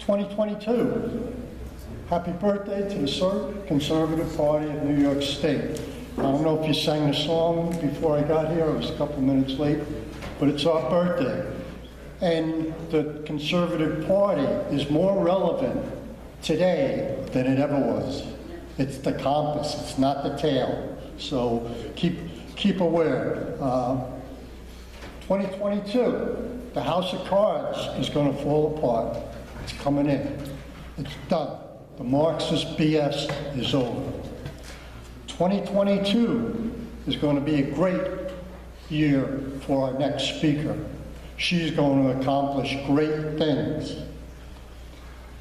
2022. Happy birthday to the Conservative Party of New York State. I don't know if you sang the song before I got here, I was a couple minutes late, but it's our birthday. And the Conservative Party is more relevant today than it ever was. It's the compass, it's not the tail. So keep aware. 2022, the house of cards is going to fall apart. It's coming in. It's done. The Marxist BS is over. 2022 is going to be a great year for our next speaker. She's going to accomplish great things.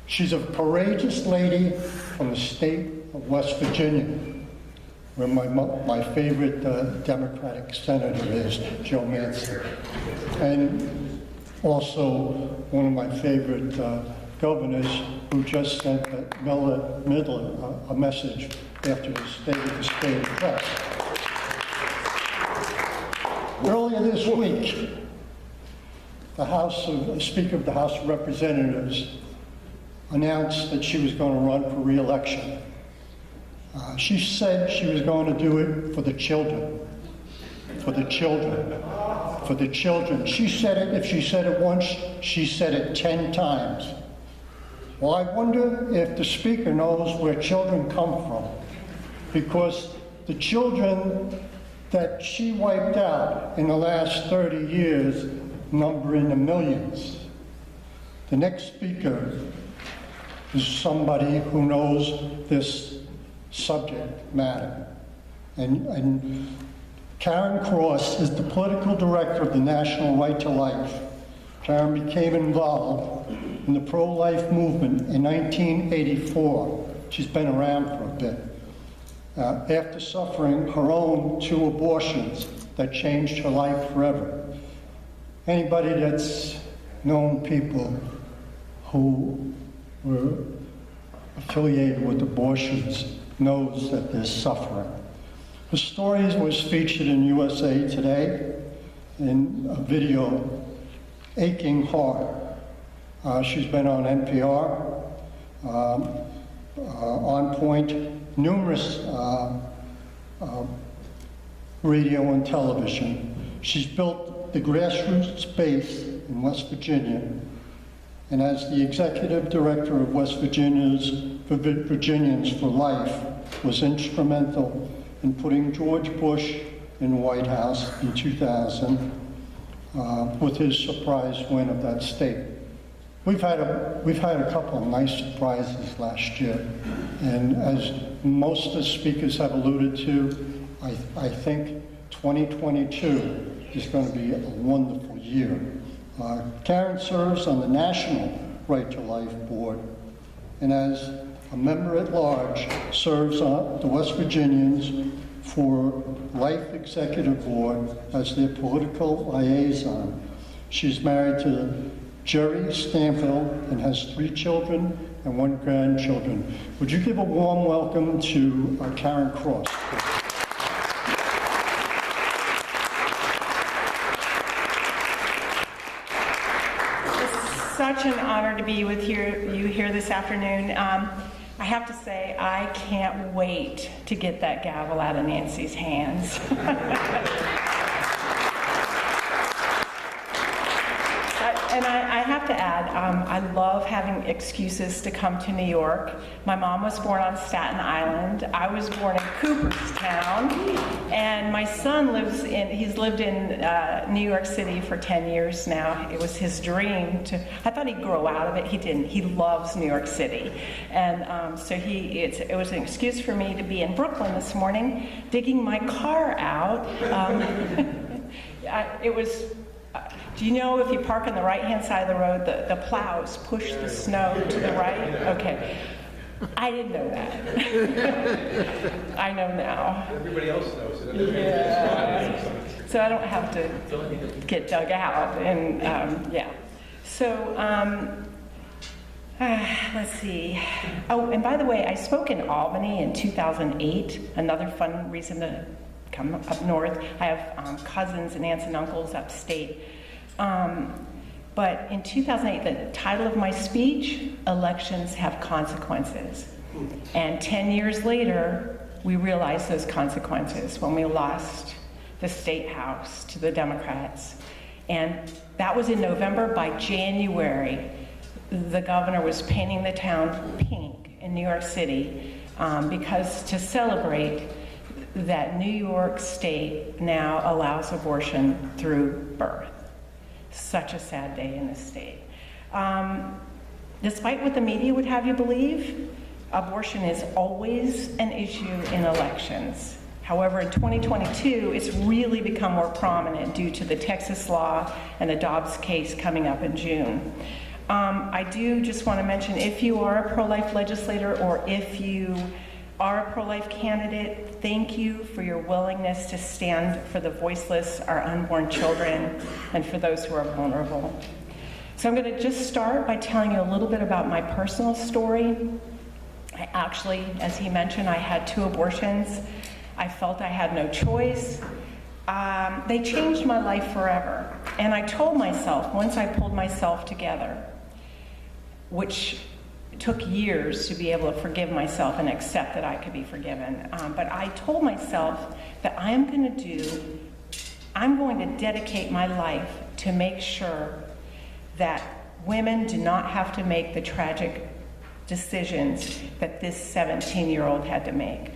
She's a courageous lady from the state of West Virginia, where my favorite Democratic senator is, Joe Manchin. And also one of my favorite governors who just sent Midler a message after the State of the State address. Earlier this week, the Speaker of the House of Representatives announced that she was going to run for re-election. She said she was going to do it for the children. For the children. For the children. She said it, if she said it once, she said it 10 times. Well, I wonder if the Speaker knows where children come from, because the children that she wiped out in the last 30 years number in the millions. The next speaker is somebody who knows this subject matter. And Karen Cross is the political director of the National Right to Life. Karen became involved in the pro-life movement in 1984. She's been around for a bit. After suffering her own 2 abortions that changed her life forever. Anybody that's known people who were affiliated with abortions knows that there's suffering. The story was featured in USA Today in a video, Aching Heart. She's been on NPR, On Point, numerous radio and television. She's built the grassroots base in West Virginia, and as the executive director of West Virginians for Life, was instrumental in putting George Bush in the White House in 2000 with his surprise win of that state. We've had a couple of nice surprises last year, and as most of the speakers have alluded to, I think 2022 is going to be a wonderful year. Karen serves on the National Right to Life Board, and as a member at large, serves on the West Virginians for Life Executive Board as their political liaison. She's married to Jerry Stanfield and has 3 children and 1 grandchildren. Would you give a warm welcome to Karen Cross? Such an honor to be with you here this afternoon. I have to say, I can't wait to get that gavel out of Nancy's hands. And I have to add, I love having excuses to come to New York. My mom was born on Staten Island. I was born in Cooperstown. And my son he's lived in New York City for 10 years now. It was his dream I thought he'd grow out of it. He didn't. He loves New York City. And so it was an excuse for me to be in Brooklyn this morning, digging my car out. Do you know if you park on the right-hand side of the road, the plows push the snow to the right? Okay. I didn't know that. I know now. Everybody else knows it. Yeah. So I don't have to get dug out. And yeah. So let's see. Oh, and by the way, I spoke in Albany in 2008. Another fun reason to come up north. I have cousins and aunts and uncles upstate. But in 2008, the title of my speech, Elections Have Consequences. And 10 years later, we realized those consequences when we lost the state house to the Democrats. And that was in November. By January, the governor was painting the town pink in New York City because to celebrate that New York State now allows abortion through birth. Such a sad day in the state. Despite what the media would have you believe, abortion is always an issue in elections. However, in 2022, it's really become more prominent due to the Texas law and the Dobbs case coming up in June. I do just want to mention, if you are a pro-life legislator or if you are a pro-life candidate, thank you for your willingness to stand for the voiceless, our unborn children, and for those who are vulnerable. So I'm going to just start by telling you a little bit about my personal story. I actually, as he mentioned, I had 2 abortions. I felt I had no choice. They changed my life forever. And I told myself, once I pulled myself together, which took years to be able to forgive myself and accept that I could be forgiven. But I told myself that I'm going to dedicate my life to make sure that women do not have to make the tragic decisions that this 17-year-old had to make.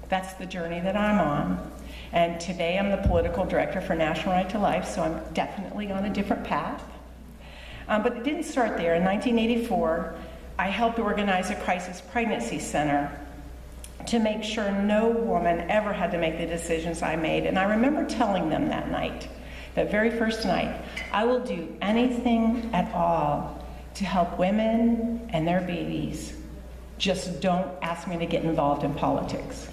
That's the journey that I'm on. And today I'm the political director for National Right to Life, so I'm definitely on a different path. But it didn't start there. In 1984, I helped organize a crisis pregnancy center to make sure no woman ever had to make the decisions I made. And I remember telling them that night, that very first night, I will do anything at all to help women and their babies. Just don't ask me to get involved in politics.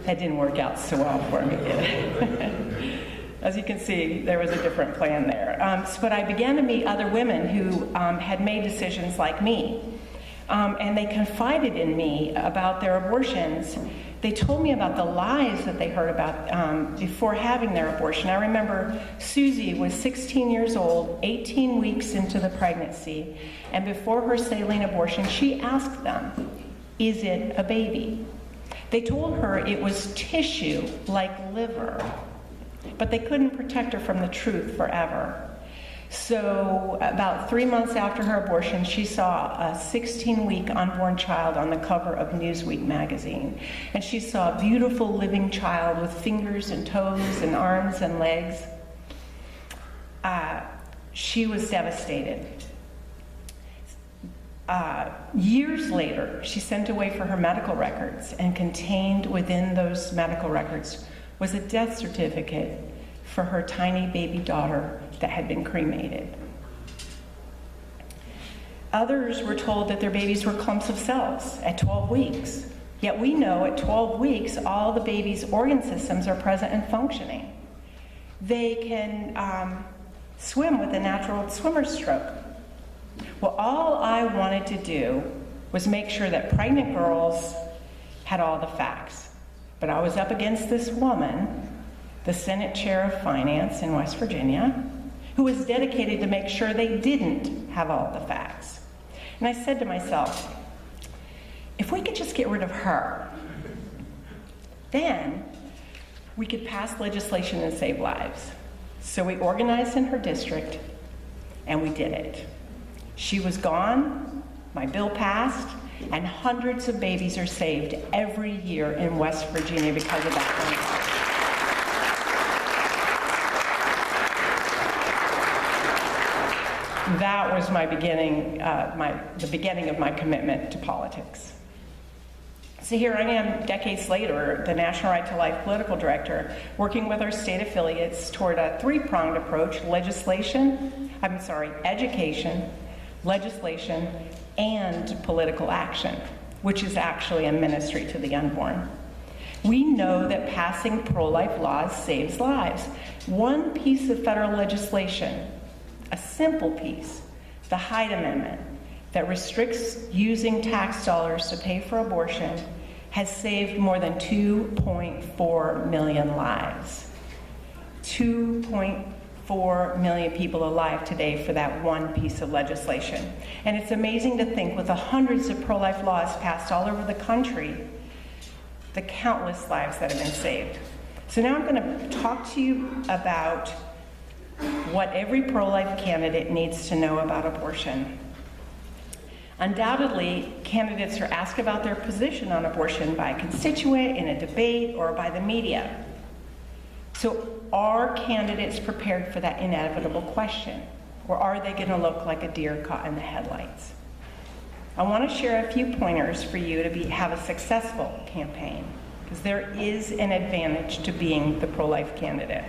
That didn't work out so well for me, did it? As you can see, there was a different plan there. But I began to meet other women who had made decisions like me. And they confided in me about their abortions. They told me about the lies that they heard about before having their abortion. I remember Susie was 16 years old, 18 weeks into the pregnancy, and before her saline abortion, she asked them, "Is it a baby?" They told her it was tissue like liver, but they couldn't protect her from the truth forever. So about 3 months after her abortion, she saw a 16-week unborn child on the cover of Newsweek magazine. And she saw a beautiful living child with fingers and toes and arms and legs. She was devastated. Years later, she sent away for her medical records, and contained within those medical records was a death certificate for her tiny baby daughter that had been cremated. Others were told that their babies were clumps of cells at 12 weeks. Yet we know at 12 weeks, all the baby's organ systems are present and functioning. They can swim with a natural swimmer's stroke. Well, all I wanted to do was make sure that pregnant girls had all the facts. But I was up against this woman, the Senate Chair of Finance in West Virginia, who was dedicated to make sure they didn't have all the facts. And I said to myself, if we could just get rid of her, then we could pass legislation and save lives. So we organized in her district, and we did it. She was gone, my bill passed, and hundreds of babies are saved every year in West Virginia because of that one. That was my beginning, the beginning of my commitment to politics. So here I am, decades later, the National Right to Life political director, working with our state affiliates toward a 3-pronged approach: education, legislation, and political action, which is actually a ministry to the unborn. We know that passing pro-life laws saves lives. One piece of federal legislation, a simple piece, the Hyde Amendment, that restricts using tax dollars to pay for abortion, has saved more than 2.4 million lives. 2.4 4 million people alive today for that one piece of legislation. And it's amazing to think, with the hundreds of pro-life laws passed all over the country, the countless lives that have been saved. So now I'm going to talk to you about what every pro-life candidate needs to know about abortion. Undoubtedly, candidates are asked about their position on abortion by a constituent, in a debate, or by the media. So are candidates prepared for that inevitable question? Or are they going to look like a deer caught in the headlights? I want to share a few pointers for you to have a successful campaign, because there is an advantage to being the pro-life candidate.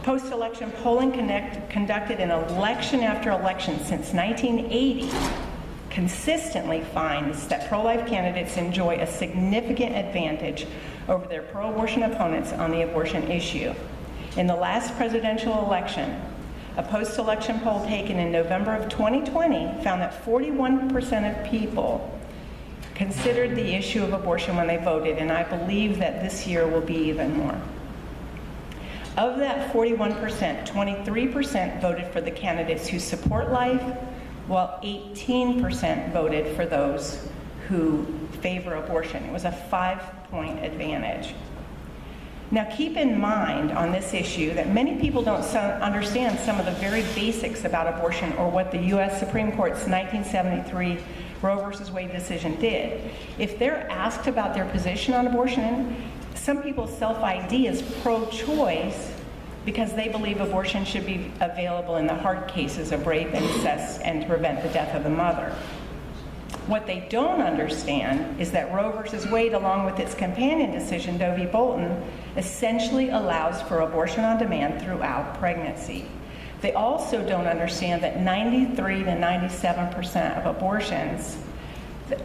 Post-election polling conducted in election after election since 1980 consistently finds that pro-life candidates enjoy a significant advantage over their pro-abortion opponents on the abortion issue. In the last presidential election, a post-election poll taken in November of 2020 found that 41% of people considered the issue of abortion when they voted, and I believe that this year will be even more. Of that 41%, 23% voted for the candidates who support life, while 18% voted for those who favor abortion. It was a 5-point advantage. Now keep in mind on this issue that many people don't understand some of the very basics about abortion, or what the U.S. Supreme Court's 1973 Roe v. Wade decision did. If they're asked about their position on abortion, some people self-ID as pro-choice because they believe abortion should be available in the hard cases of rape, incest, and to prevent the death of the mother. What they don't understand is that Roe v. Wade, along with its companion decision, Doe v. Bolton, essentially allows for abortion on demand throughout pregnancy. They also don't understand that 93 to 97% of abortions,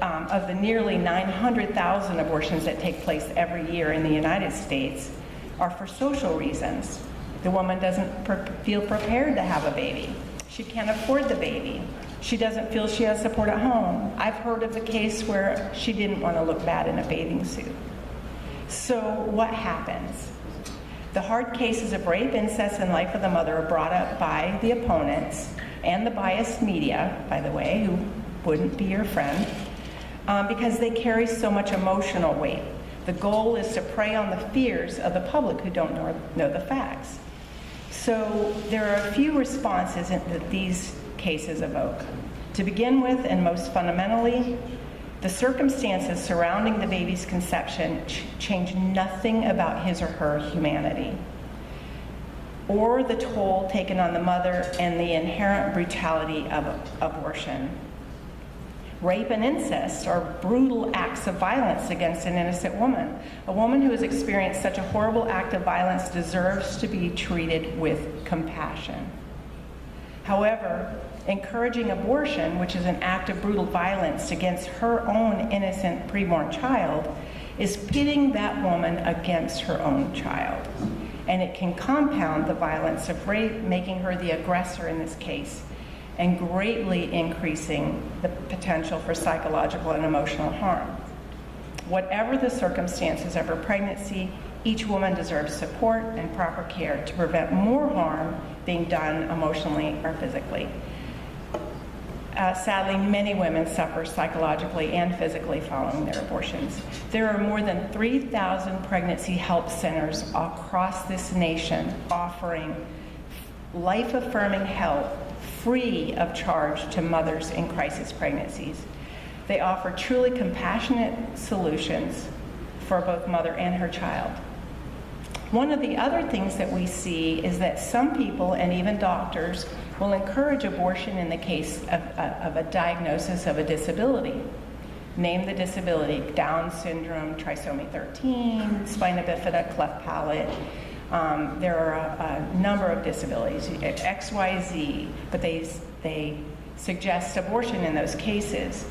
of the nearly 900,000 abortions that take place every year in the United States, are for social reasons. The woman doesn't feel prepared to have a baby. She can't afford the baby. She doesn't feel she has support at home. I've heard of the case where she didn't want to look bad in a bathing suit. So what happens? The hard cases of rape, incest, and life of the mother are brought up by the opponents and the biased media, by the way, who wouldn't be your friend, because they carry so much emotional weight. The goal is to prey on the fears of the public who don't know the facts. So there are a few responses that these cases evoke. To begin with, and most fundamentally, the circumstances surrounding the baby's conception change nothing about his or her humanity, or the toll taken on the mother and the inherent brutality of abortion. Rape and incest are brutal acts of violence against an innocent woman. A woman who has experienced such a horrible act of violence deserves to be treated with compassion. However, encouraging abortion, which is an act of brutal violence against her own innocent preborn child, is pitting that woman against her own child. And it can compound the violence of rape, making her the aggressor in this case, and greatly increasing the potential for psychological and emotional harm. Whatever the circumstances of her pregnancy, each woman deserves support and proper care to prevent more harm being done emotionally or physically. Sadly, many women suffer psychologically and physically following their abortions. There are more than 3,000 pregnancy help centers across this nation offering life-affirming help free of charge to mothers in crisis pregnancies. They offer truly compassionate solutions for both mother and her child. One of the other things that we see is that some people, and even doctors, will encourage abortion in the case of a diagnosis of a disability. Name the disability: Down syndrome, trisomy 13, spina bifida, cleft palate. There are a number of disabilities, XYZ, but they suggest abortion in those cases.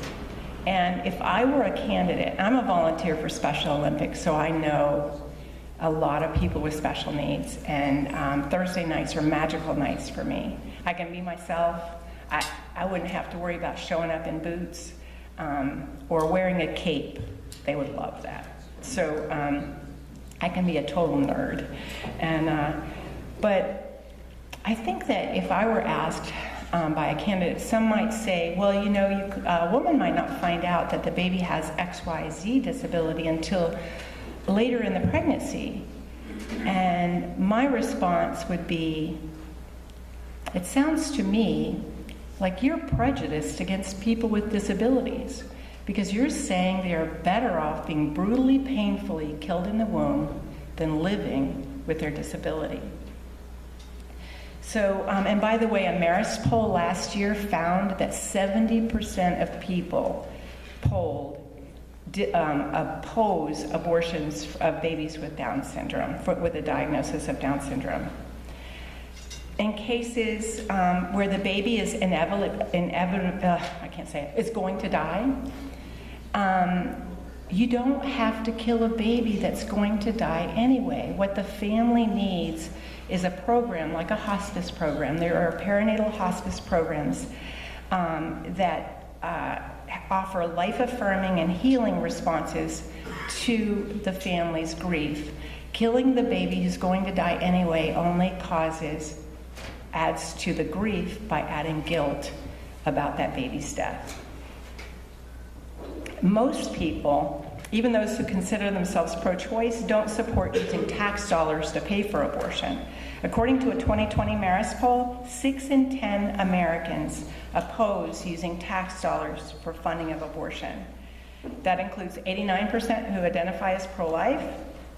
And if I were a candidate, I'm a volunteer for Special Olympics, so I know a lot of people with special needs, and Thursday nights are magical nights for me. I can be myself. I wouldn't have to worry about showing up in boots or wearing a cape. They would love that. So I can be a total nerd. And but I think that if I were asked by a candidate, some might say, well, you know, a woman might not find out that the baby has XYZ disability until later in the pregnancy. And my response would be, it sounds to me like you're prejudiced against people with disabilities, because you're saying they are better off being brutally, painfully killed in the womb than living with their disability. So, and by the way, a Marist poll last year found that 70% of people polled oppose abortions of babies with Down syndrome, with a diagnosis of Down syndrome. In cases where the baby is is going to die, you don't have to kill a baby that's going to die anyway. What the family needs is a program like a hospice program. There are perinatal hospice programs that offer life-affirming and healing responses to the family's grief. Killing the baby who's going to die anyway only adds to the grief by adding guilt about that baby's death. Most people, even those who consider themselves pro-choice, don't support using tax dollars to pay for abortion. According to a 2020 Marist poll, 6 in 10 Americans oppose using tax dollars for funding of abortion. That includes 89% who identify as pro-life,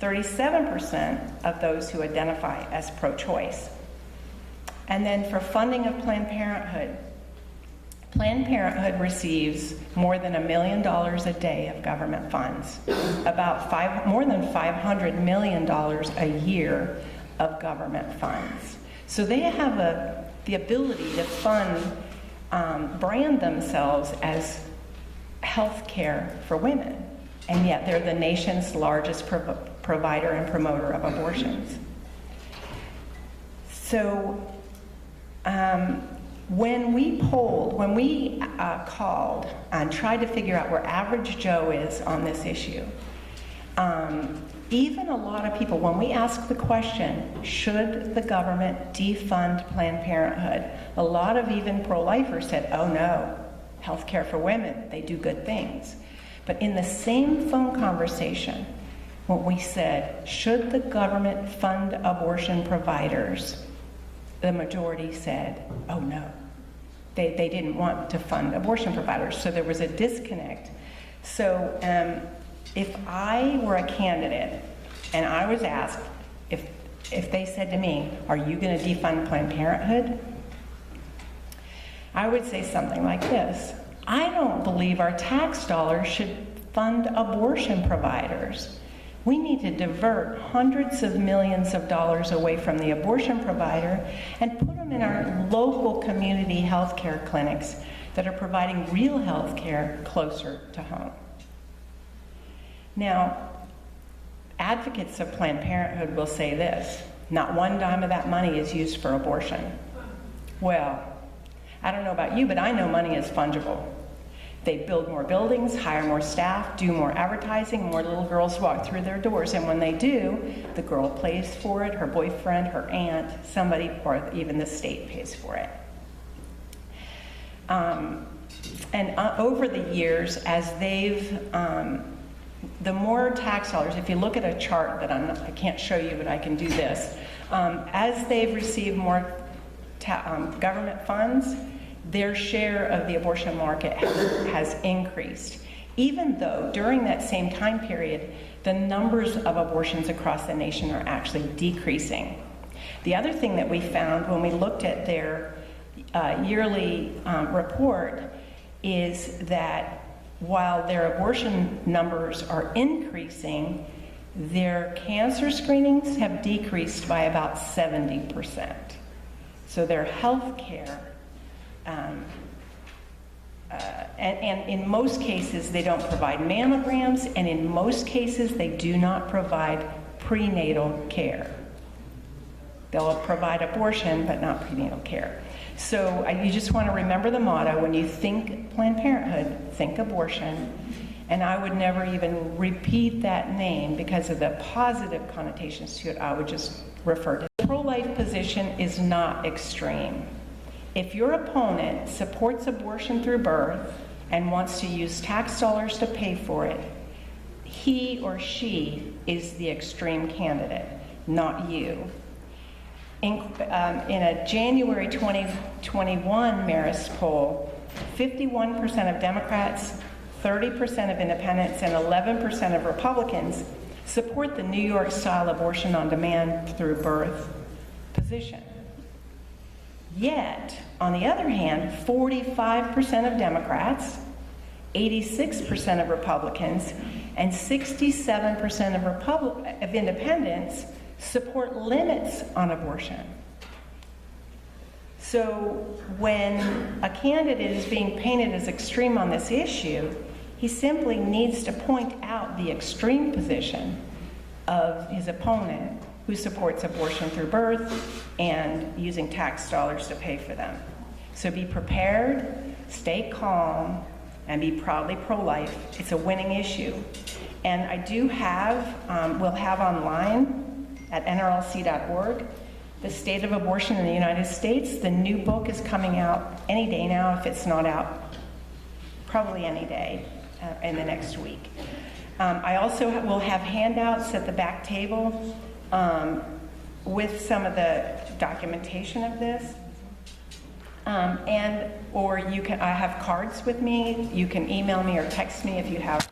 37% of those who identify as pro-choice. And then for funding of Planned Parenthood receives more than $1 million a day of government funds, more than $500 million a year of government funds. So they have the ability to brand themselves as health care for women, and yet they're the nation's largest provider and promoter of abortions. So when we called and tried to figure out where average Joe is on this issue, even a lot of people, when we asked the question, should the government defund Planned Parenthood, a lot of even pro-lifers said, oh no, health care for women, they do good things. But in the same phone conversation, when we said, should the government fund abortion providers, the majority said, oh no. They didn't want to fund abortion providers, so there was a disconnect. So if I were a candidate and I was asked, if they said to me, are you going to defund Planned Parenthood? I would say something like this: I don't believe our tax dollars should fund abortion providers. We need to divert hundreds of millions of dollars away from the abortion provider and put them in our local community health care clinics that are providing real health care closer to home. Now, advocates of Planned Parenthood will say this: not one dime of that money is used for abortion. Well, I don't know about you, but I know money is fungible. They build more buildings, hire more staff, do more advertising, more little girls walk through their doors, and when they do, the girl pays for it, her boyfriend, her aunt, somebody, or even the state pays for it. Over the years, as the more tax dollars, if you look at a chart that I can't show you, but I can do this, as they've received more government funds, their share of the abortion market has increased, even though during that same time period, the numbers of abortions across the nation are actually decreasing. The other thing that we found when we looked at their yearly report is that while their abortion numbers are increasing, their cancer screenings have decreased by about 70%. So their health care, and in most cases they don't provide mammograms, and in most cases they do not provide prenatal care. They'll provide abortion, but not prenatal care. So you just want to remember the motto: when you think Planned Parenthood, think abortion. And I would never even repeat that name because of the positive connotations to it. I would just refer to it. pro-life position is not extreme. If your opponent supports abortion through birth and wants to use tax dollars to pay for it, he or she is the extreme candidate, not you. In a January 2021 Marist poll, 51% of Democrats, 30% of independents, and 11% of Republicans support the New York-style abortion on demand through birth position. Yet, on the other hand, 45% of Democrats, 86% of Republicans, and 67% of independents support limits on abortion. So when a candidate is being painted as extreme on this issue, he simply needs to point out the extreme position of his opponent who supports abortion through birth and using tax dollars to pay for them. So be prepared, stay calm, and be proudly pro-life. It's a winning issue. And I do have, we'll have online at nrlc.org, The State of Abortion in the United States. The new book is coming out any day now, if it's not out, probably any day in the next week. I also will have handouts at the back table with some of the documentation of this. Or you can, I have cards with me. You can email me or text me if you have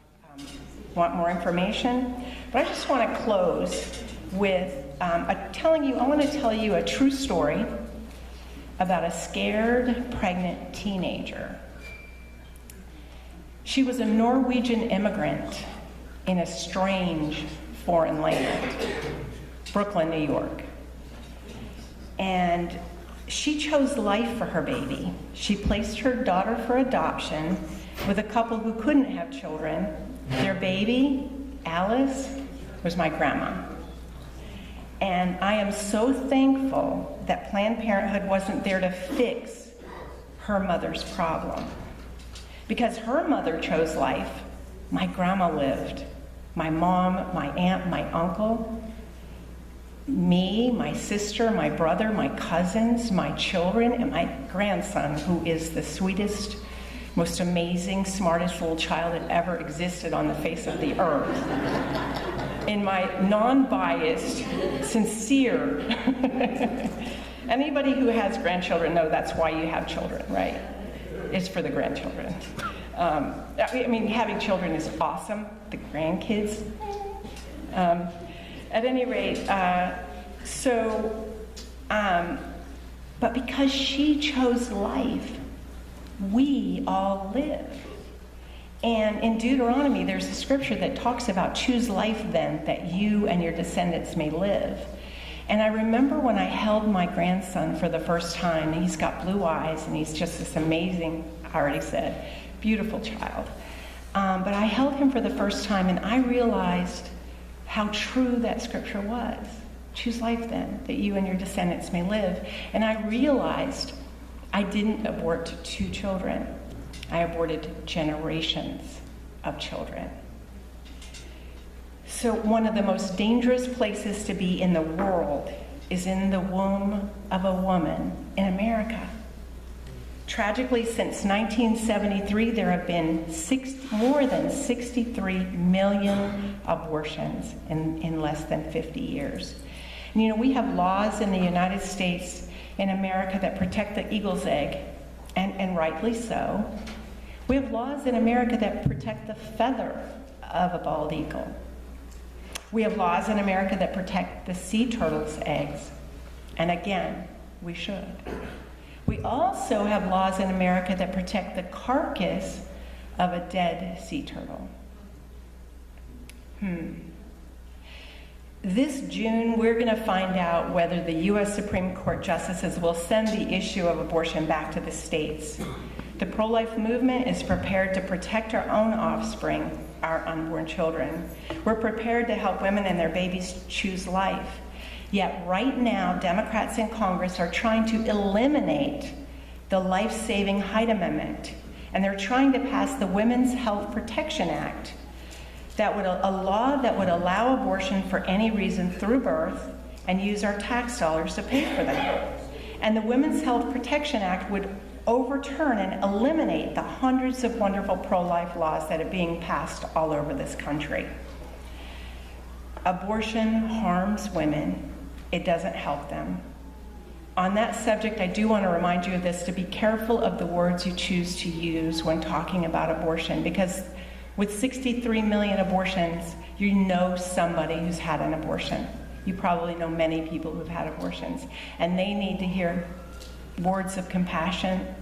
want more information. But I just want to close with I want to tell you a true story about a scared pregnant teenager. She was a Norwegian immigrant in a strange foreign land, Brooklyn, New York. And she chose life for her baby. She placed her daughter for adoption with a couple who couldn't have children. Their baby, Alice, was my grandma. And I am so thankful that Planned Parenthood wasn't there to fix her mother's problem. Because her mother chose life, my grandma lived. My mom, my aunt, my uncle, me, my sister, my brother, my cousins, my children, and my grandson, who is the sweetest, most amazing, smartest little child that ever existed on the face of the earth. In my non-biased, sincere, anybody who has grandchildren know that's why you have children, right? It's for the grandchildren. I mean, having children is awesome. The grandkids. At any rate, but because she chose life, we all live. And in Deuteronomy, there's a scripture that talks about choose life then, that you and your descendants may live. And I remember when I held my grandson for the first time, and he's got blue eyes, and he's just this amazing, I already said, beautiful child. But I held him for the first time, and I realized how true that scripture was. Choose life then, that you and your descendants may live. And I realized I didn't abort 2 children. I aborted generations of children. So one of the most dangerous places to be in the world is in the womb of a woman in America. Tragically, since 1973, there have been more than 63 million abortions in less than 50 years. And you know, we have laws in the United States, in America, that protect the eagle's egg, and rightly so. We have laws in America that protect the feather of a bald eagle. We have laws in America that protect the sea turtle's eggs. And again, we should. We also have laws in America that protect the carcass of a dead sea turtle. This June, we're going to find out whether the U.S. Supreme Court justices will send the issue of abortion back to the states. The pro-life movement is prepared to protect our own offspring, our unborn children. We're prepared to help women and their babies choose life. Yet right now, Democrats in Congress are trying to eliminate the life-saving Hyde Amendment, and they're trying to pass the Women's Health Protection Act, a law that would allow abortion for any reason through birth and use our tax dollars to pay for them. And the Women's Health Protection Act would overturn and eliminate the hundreds of wonderful pro-life laws that are being passed all over this country. Abortion harms women. It doesn't help them. On that subject, I do want to remind you of this, to be careful of the words you choose to use when talking about abortion, because with 63 million abortions, you know somebody who's had an abortion. You probably know many people who've had abortions, and they need to hear words of compassion,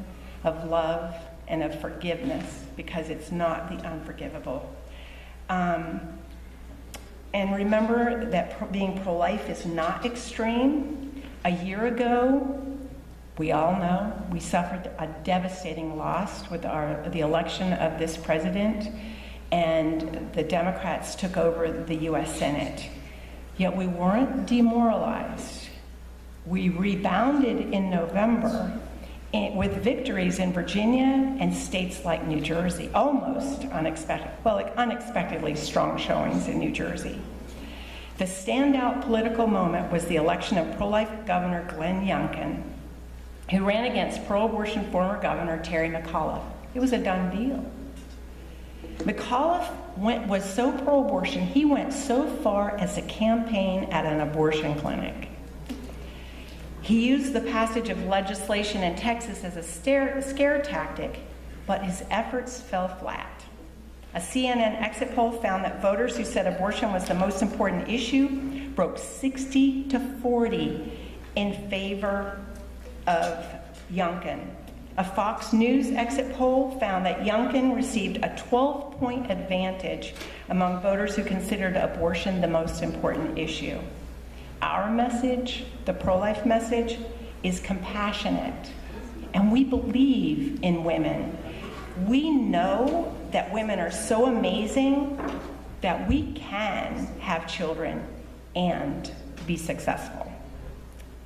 of love, and of forgiveness, because it's not the unforgivable. And remember that being pro-life is not extreme. A year ago, we all know, we suffered a devastating loss with the election of this president, and the Democrats took over the US Senate. Yet we weren't demoralized. We rebounded in November with victories in Virginia and states like New Jersey, almost unexpected, well, like unexpectedly strong showings in New Jersey. The standout political moment was the election of pro-life Governor Glenn Youngkin, who ran against pro-abortion former Governor Terry McAuliffe. It was a done deal. McAuliffe was so pro-abortion, he went so far as to campaign at an abortion clinic. He used the passage of legislation in Texas as a scare tactic, but his efforts fell flat. A CNN exit poll found that voters who said abortion was the most important issue broke 60 to 40 in favor of Youngkin. A Fox News exit poll found that Youngkin received a 12-point advantage among voters who considered abortion the most important issue. Our message, the pro-life message, is compassionate, and we believe in women. We know that women are so amazing that we can have children and be successful.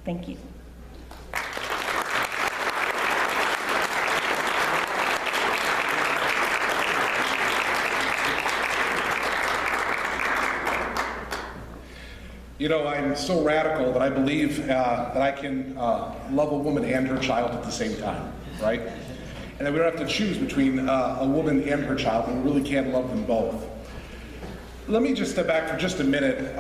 Thank you. You know, I'm so radical that I believe that I can love a woman and her child at the same time, right? And that we don't have to choose between a woman and her child, and we really can love them both. Let me just step back for just a minute.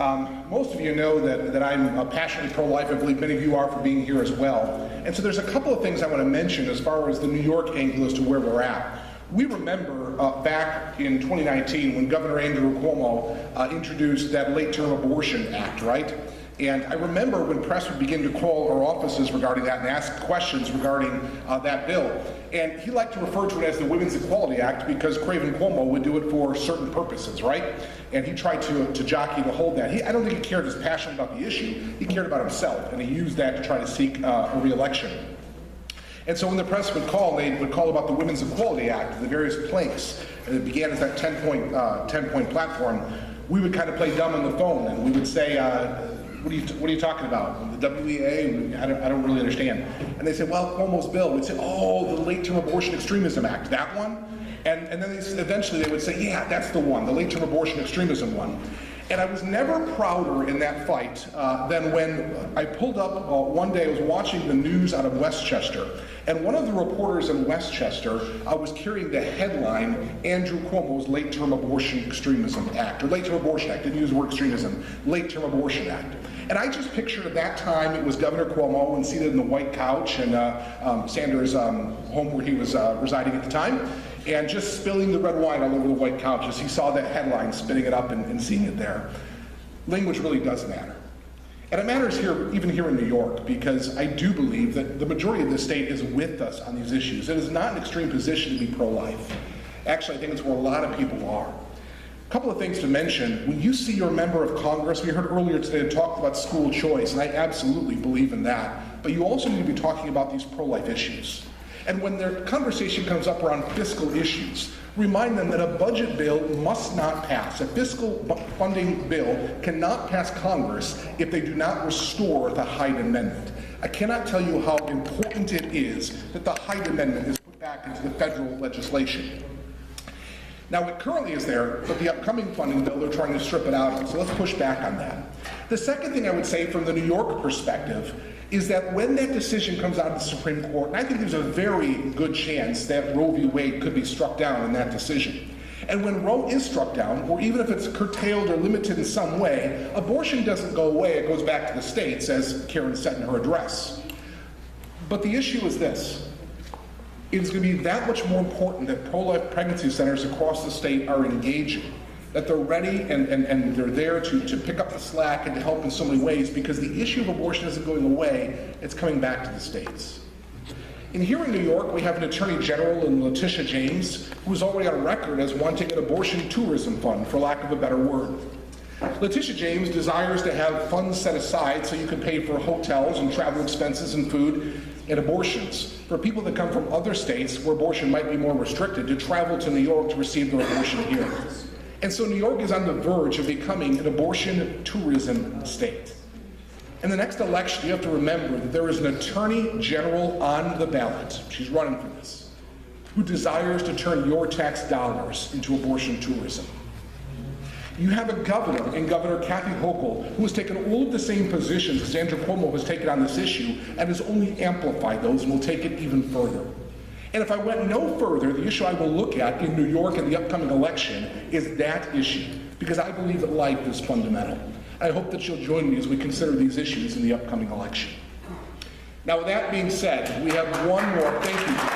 Most of you know that I'm passionately pro-life. I believe many of you are, for being here as well. And so there's a couple of things I want to mention as far as the New York angle as to where we're at. We remember back in 2019 when Governor Andrew Cuomo introduced that Late-Term Abortion Act, right? And I remember when press would begin to call our offices regarding that and ask questions regarding that bill. And he liked to refer to it as the Women's Equality Act because Craven Cuomo would do it for certain purposes, right? And he tried to jockey to hold that. I don't think he cared as passionate about the issue. He cared about himself, and he used that to try to seek a re-election. And so when the press would call, they would call about the Women's Equality Act, the various planks, and it began as that 10-point platform. We would kind of play dumb on the phone, and we would say, what are you talking about? The WEA? I don't really understand. And they said, well, Cuomo's bill. We'd say, oh, the Late-Term Abortion Extremism Act, that one? And then eventually they would say, yeah, that's the one, the Late-Term Abortion Extremism one. And I was never prouder in that fight than when I pulled up one day. I was watching the news out of Westchester, and one of the reporters in Westchester was carrying the headline, Andrew Cuomo's Late-Term Abortion Extremism Act, or Late-Term Abortion Act, didn't use the word extremism, Late-Term Abortion Act. And I just pictured at that time it was Governor Cuomo and seated in the white couch in Sanders' home where he was residing at the time, and just spilling the red wine all over the white couch as he saw that headline, spinning it up and seeing it there. Language really does matter. And it matters here, even here in New York, because I do believe that the majority of the state is with us on these issues. It is not an extreme position to be pro-life. Actually, I think it's where a lot of people are. A couple of things to mention. When you see your member of Congress, we heard earlier today talk about school choice, and I absolutely believe in that. But you also need to be talking about these pro-life issues. And when the conversation comes up around fiscal issues, remind them that a budget bill must not pass. A fiscal funding bill cannot pass Congress if they do not restore the Hyde Amendment. I cannot tell you how important it is that the Hyde Amendment is put back into the federal legislation. Now, it currently is there, but the upcoming funding bill, they're trying to strip it out of. So let's push back on that. The second thing I would say from the New York perspective is that when that decision comes out of the Supreme Court, and I think there's a very good chance that Roe v. Wade could be struck down in that decision. And when Roe is struck down, or even if it's curtailed or limited in some way, abortion doesn't go away, it goes back to the states, as Karen said in her address. But the issue is this. It is going to be that much more important that pro-life pregnancy centers across the state are engaging, that they're ready and they're there to pick up the slack and to help in so many ways, because the issue of abortion isn't going away, it's coming back to the states. And here in New York, we have an Attorney General in Letitia James, who's already on record as wanting an abortion tourism fund, for lack of a better word. Letitia James desires to have funds set aside so you can pay for hotels and travel expenses and food and abortions for people that come from other states where abortion might be more restricted to travel to New York to receive their abortion here. And so New York is on the verge of becoming an abortion tourism state. In the next election, you have to remember that there is an attorney general on the ballot, she's running for this, who desires to turn your tax dollars into abortion tourism. You have a governor, in Governor Kathy Hochul, who has taken all of the same positions as Andrew Cuomo has taken on this issue and has only amplified those and will take it even further. And if I went no further, the issue I will look at in New York in the upcoming election is that issue, because I believe that life is fundamental. I hope that you'll join me as we consider these issues in the upcoming election. Now, with that being said, we have one more. Thank you.